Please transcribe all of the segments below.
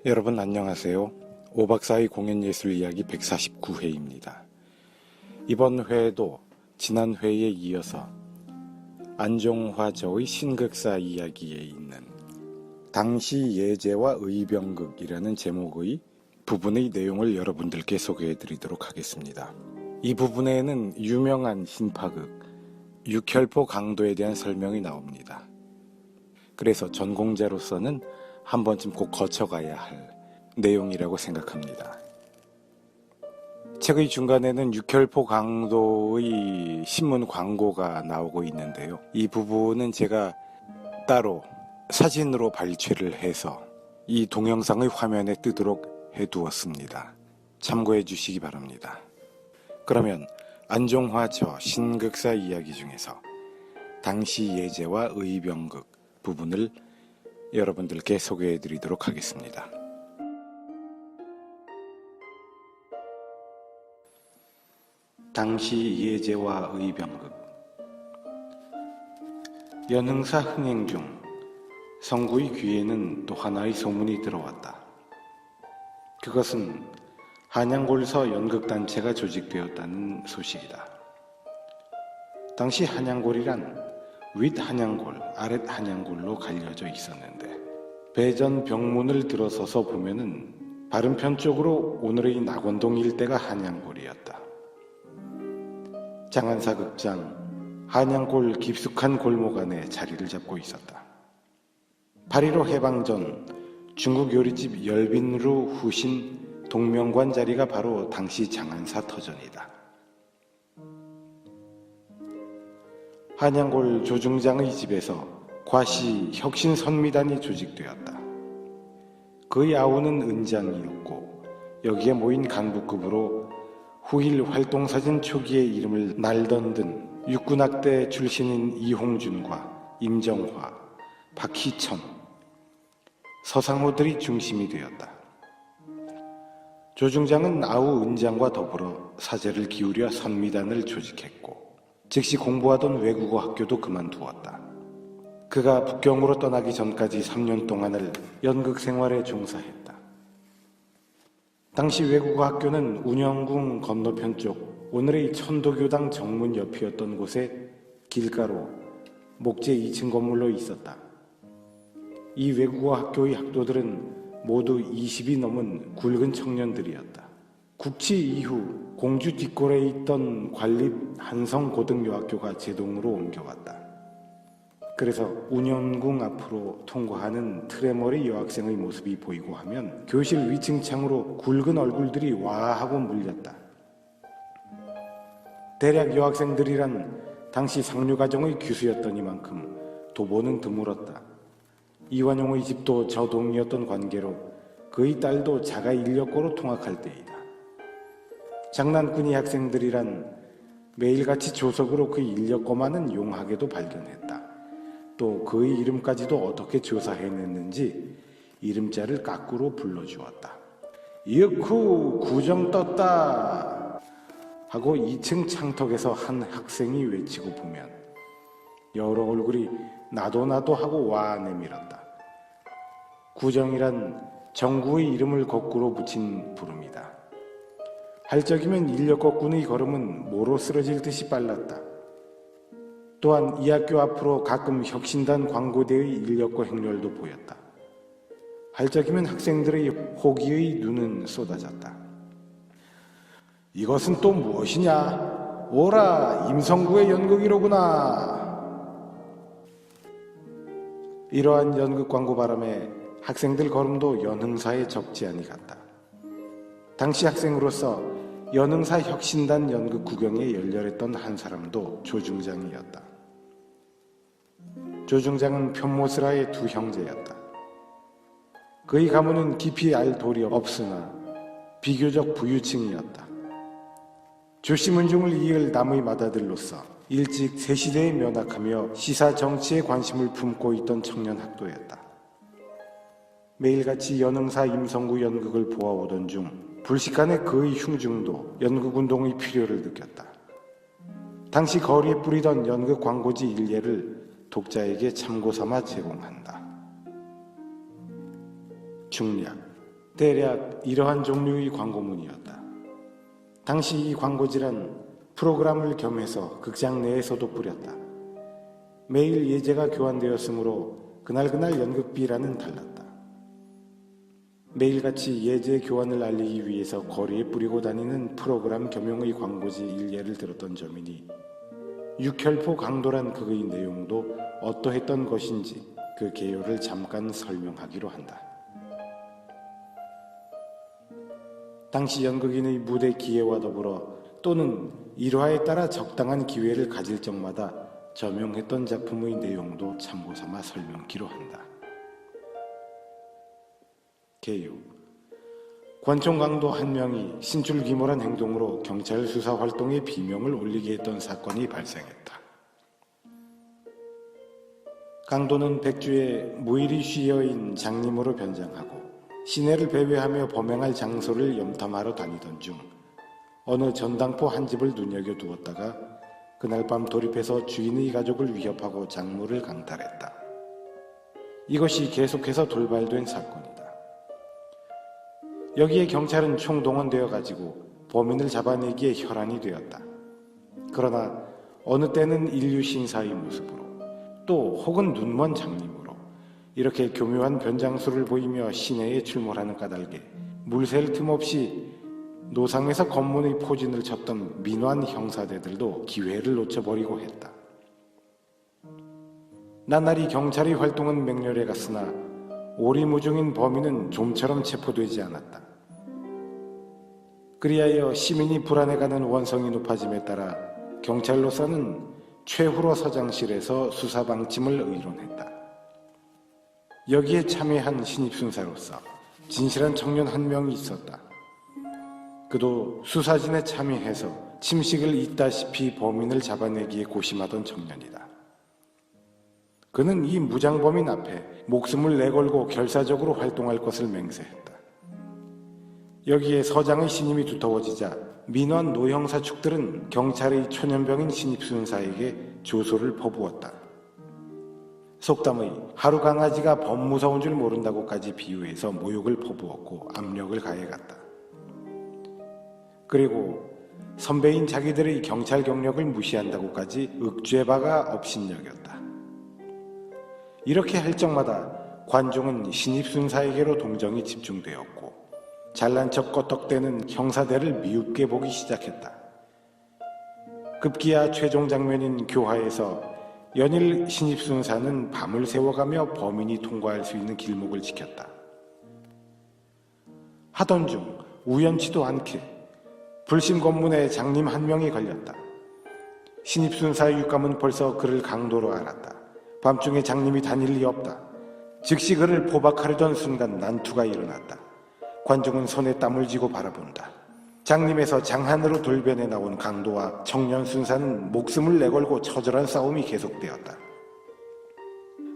여러분 안녕하세요. 5박 4일 공연예술 이야기 149회입니다. 이번 회에도 지난 회에 이어서 안종화저의 신극사 이야기에 있는 당시 예제와 의병극이라는 제목의 부분의 내용을 여러분들께 소개해드리도록 하겠습니다. 이 부분에는 유명한 신파극 육혈포 강도에 대한 설명이 나옵니다. 그래서 전공자로서는 한 번쯤 꼭 거쳐가야 할 내용이라고 생각합니다. 책의 중간에는 육혈포 강도의 신문 광고가 나오고 있는데요. 이 부분은 제가 따로 사진으로 발췌를 해서 이 동영상의 화면에 뜨도록 해두었습니다. 참고해 주시기 바랍니다. 그러면 안종화저 신극사 이야기 중에서 당시 예제와 의병극 부분을 여러분들께 소개해 드리도록 하겠습니다. 당시 예제와 의병극. 연흥사 흥행 중 성구의 귀에는 또 하나의 소문이 들어왔다. 그것은 한양골서 연극단체가 조직되었다는 소식이다. 당시 한양골이란 윗 한양골, 아랫 한양골로 갈려져 있었는데 배전 병문을 들어서서 보면은 바른편 쪽으로 오늘의 낙원동 일대가 한양골이었다. 장안사 극장, 한양골 깊숙한 골목 안에 자리를 잡고 있었다. 8.15 해방 전 중국 요리집 열빈루 후신 동명관 자리가 바로 당시 장안사 터전이다. 한양골 조중장의 집에서 과시 혁신선미단이 조직되었다. 그의 아우는 은장이었고 여기에 모인 간부급으로 후일 활동사진 초기의 이름을 날던든 육군학대 출신인 이홍준과 임정화, 박희천, 서상호들이 중심이 되었다. 조중장은 아우 은장과 더불어 사제를 기울여 선미단을 조직했고 즉시 공부하던 외국어 학교도 그만두었다. 그가 북경으로 떠나기 전까지 3년 동안을 연극 생활에 종사했다. 당시 외국어 학교는 운영궁 건너편 쪽 오늘의 천도교당 정문 옆이었던 곳에 길가로 목재 2층 건물로 있었다. 이 외국어 학교의 학도들은 모두 20이 넘은 굵은 청년들이었다. 국치 이후 공주 뒷골에 있던 관립 한성고등여학교가 제동으로 옮겨왔다. 그래서 운영궁 앞으로 통과하는 트레머리 여학생의 모습이 보이고 하면 교실 위층 창으로 굵은 얼굴들이 와 하고 물렸다. 대략 여학생들이란 당시 상류가정의 규수였더니만큼 도보는 드물었다. 이완용의 집도 저 동이었던 관계로 그의 딸도 자가 인력거로 통학할 때이다. 장난꾼이 학생들이란 매일같이 조석으로 그 인력거만은 용하게도 발견했다. 또 그의 이름까지도 어떻게 조사해냈는지 이름자를 까꾸로 불러주었다. 이윽후 구정 떴다 하고 2층 창턱에서 한 학생이 외치고 보면 여러 얼굴이 나도 하고 와 내밀었다. 구정이란 정구의 이름을 거꾸로 붙인 부름이다. 할 적이면 인력거꾼의 걸음은 모로 쓰러질 듯이 빨랐다. 또한 이 학교 앞으로 가끔 혁신단 광고대의 인력거 행렬도 보였다. 할 적이면 학생들의 호기의 눈은 쏟아졌다. 이것은 또 무엇이냐? 오라, 임성구의 연극이로구나. 이러한 연극 광고 바람에 학생들 걸음도 연흥사에 적지 않이 갔다. 당시 학생으로서 연흥사 혁신단 연극 구경에 열렬했던 한 사람도 조중장이었다. 조중장은 편모스라의 두 형제였다. 그의 가문은 깊이 알 돌이 없으나 비교적 부유층이었다. 조시문중을 이을 남의 맏아들로서 일찍 새시대에 면학하며 시사 정치에 관심을 품고 있던 청년 학도였다. 매일같이 연흥사 임성구 연극을 보아오던 중 불식간에 그의 흉중도 연극운동의 필요를 느꼈다. 당시 거리에 뿌리던 연극 광고지 일례를 독자에게 참고삼아 제공한다. 중략 대략 이러한 종류의 광고문이었다. 당시 이 광고지란 프로그램을 겸해서 극장 내에서도 뿌렸다. 매일 예제가 교환되었으므로 그날그날 연극비라는 달랐다. 매일같이 예제 교환을 알리기 위해서 거리에 뿌리고 다니는 프로그램 겸용의 광고지 일례를 들었던 점이니 육혈포 강도란 극의 내용도 어떠했던 것인지 그 개요를 잠깐 설명하기로 한다. 당시 연극인의 무대 기회와 더불어 또는 일화에 따라 적당한 기회를 가질 적마다 저명했던 작품의 내용도 참고삼아 설명기로 한다. 개요. 관총 강도 한 명이 신출귀몰한 행동으로 경찰 수사 활동에 비명을 올리게 했던 사건이 발생했다. 강도는 백주에 무일이 쉬어인 장님으로 변장하고 시내를 배회하며 범행할 장소를 염탐하러 다니던 중 어느 전당포 한 집을 눈여겨두었다가 그날 밤 돌입해서 주인의 가족을 위협하고 장물을 강탈했다. 이것이 계속해서 돌발된 사건이다. 여기에 경찰은 총동원되어 가지고 범인을 잡아내기에 혈안이 되었다. 그러나 어느 때는 인류신사의 모습으로 또 혹은 눈먼 장님으로 이렇게 교묘한 변장수를 보이며 시내에 출몰하는 까닭에 물샐 틈 없이 노상에서 검문의 포진을 쳤던 민환 형사대들도 기회를 놓쳐버리고 했다. 나날이 경찰의 활동은 맹렬해 갔으나 오리무중인 범인은 좀처럼 체포되지 않았다. 그리하여 시민이 불안해가는 원성이 높아짐에 따라 경찰로서는 최후로 서장실에서 수사방침을 의논했다. 여기에 참여한 신입순사로서 진실한 청년 한 명이 있었다. 그도 수사진에 참여해서 침식을 잇다시피 범인을 잡아내기에 고심하던 청년이다. 그는 이 무장범인 앞에 목숨을 내걸고 결사적으로 활동할 것을 맹세했다. 여기에 서장의 신임이 두터워지자 민원 노형사 축들은 경찰의 초년병인 신입순사에게 조소를 퍼부었다. 속담의 하루 강아지가 범 무서운 줄 모른다고까지 비유해서 모욕을 퍼부었고 압력을 가해갔다. 그리고 선배인 자기들의 경찰 경력을 무시한다고까지 억죄바가 업신여겼다. 이렇게 할 적마다 관중은 신입순사에게로 동정이 집중되었고 잘난 척 껐덕대는 형사대를 미흡게 보기 시작했다. 급기야 최종 장면인 교화에서 연일 신입순사는 밤을 새워가며 범인이 통과할 수 있는 길목을 지켰다. 하던 중 우연치도 않게 불심 검문에 장님 한 명이 걸렸다. 신입순사의 육감은 벌써 그를 강도로 알았다. 밤중에 장님이 다닐 리 없다. 즉시 그를 포박하려던 순간 난투가 일어났다. 관중은 손에 땀을 쥐고 바라본다. 장님에서 장한으로 돌변해 나온 강도와 청년 순사는 목숨을 내걸고 처절한 싸움이 계속되었다.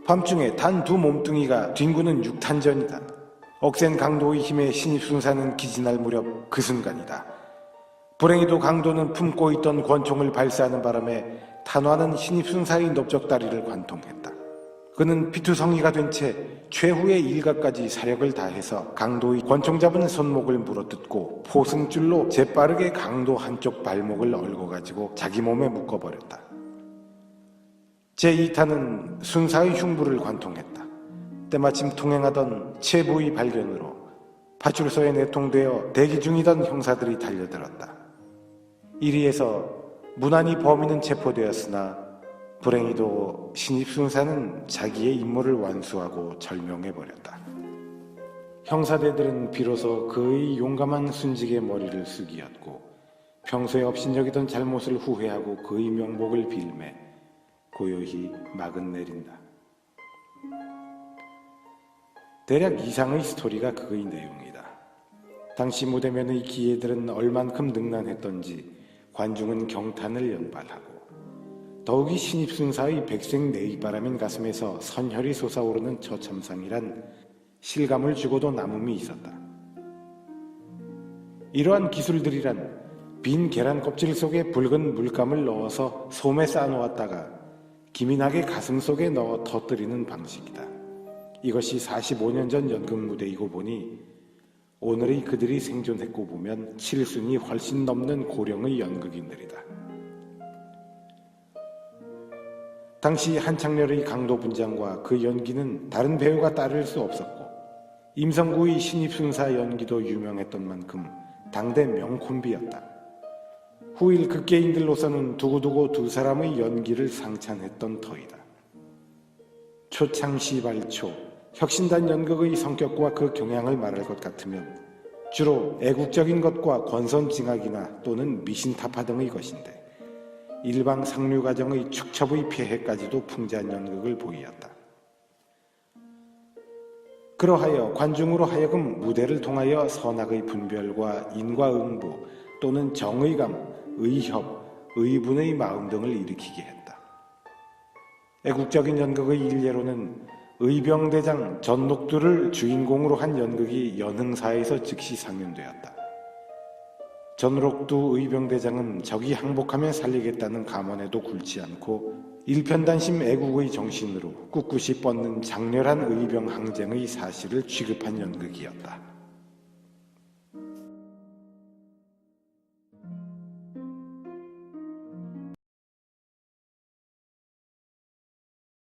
밤중에 단 두 몸뚱이가 뒹구는 육탄전이다. 억센 강도의 힘에 신입순사는 기진할 무렵 그 순간이다. 불행히도 강도는 품고 있던 권총을 발사하는 바람에 탄화는 신입순사의 넓적다리를 관통했다. 그는 피투성이가 된 채 최후의 일각까지 사력을 다해서 강도의 권총 잡은 손목을 물어뜯고 포승줄로 재빠르게 강도 한쪽 발목을 얽어가지고 자기 몸에 묶어버렸다. 제2탄은 순사의 흉부를 관통했다. 때마침 통행하던 체부의 발견으로 파출소에 내통되어 대기 중이던 형사들이 달려들었다. 이리에서 무난히 범인은 체포되었으나 불행히도 신입순사는 자기의 임무를 완수하고 절명해버렸다. 형사대들은 비로소 그의 용감한 순직의 머리를 숙이었고 평소에 업신여기던 잘못을 후회하고 그의 명복을 빌매 고요히 막은 내린다. 대략 이상의 스토리가 그의 내용이다. 당시 무대면의 기예들은 얼만큼 능란했던지 관중은 경탄을 연발하고 더욱이 신입순사의 백색 내이바람인 가슴에서 선혈이 솟아오르는 처참상이란 실감을 주고도 남음이 있었다. 이러한 기술들이란 빈 계란 껍질 속에 붉은 물감을 넣어서 솜에 쌓아놓았다가 기민하게 가슴 속에 넣어 터뜨리는 방식이다. 이것이 45년 전 연극 무대이고 보니 오늘의 그들이 생존했고 보면 7순이 훨씬 넘는 고령의 연극인들이다. 당시 한창렬의 강도 분장과 그 연기는 다른 배우가 따를 수 없었고 임성구의 신입순사 연기도 유명했던 만큼 당대 명콤비였다. 후일 극계인들로서는 두고두고 두 사람의 연기를 상찬했던 터이다. 초창시발초, 혁신단 연극의 성격과 그 경향을 말할 것 같으면 주로 애국적인 것과 권선징악이나 또는 미신타파 등의 것인데 일방 상류가정의 축첩의 폐해까지도 풍자한 연극을 보이었다. 그러하여 관중으로 하여금 무대를 통하여 선악의 분별과 인과응보 또는 정의감, 의협, 의분의 마음 등을 일으키게 했다. 애국적인 연극의 일례로는 의병대장 전녹두를 주인공으로 한 연극이 연흥사에서 즉시 상연되었다. 전록두 의병대장은 적이 항복하면 살리겠다는 감언에도 굴지 않고 일편단심 애국의 정신으로 꿋꿋이 뻗는 장렬한 의병 항쟁의 사실을 취급한 연극이었다.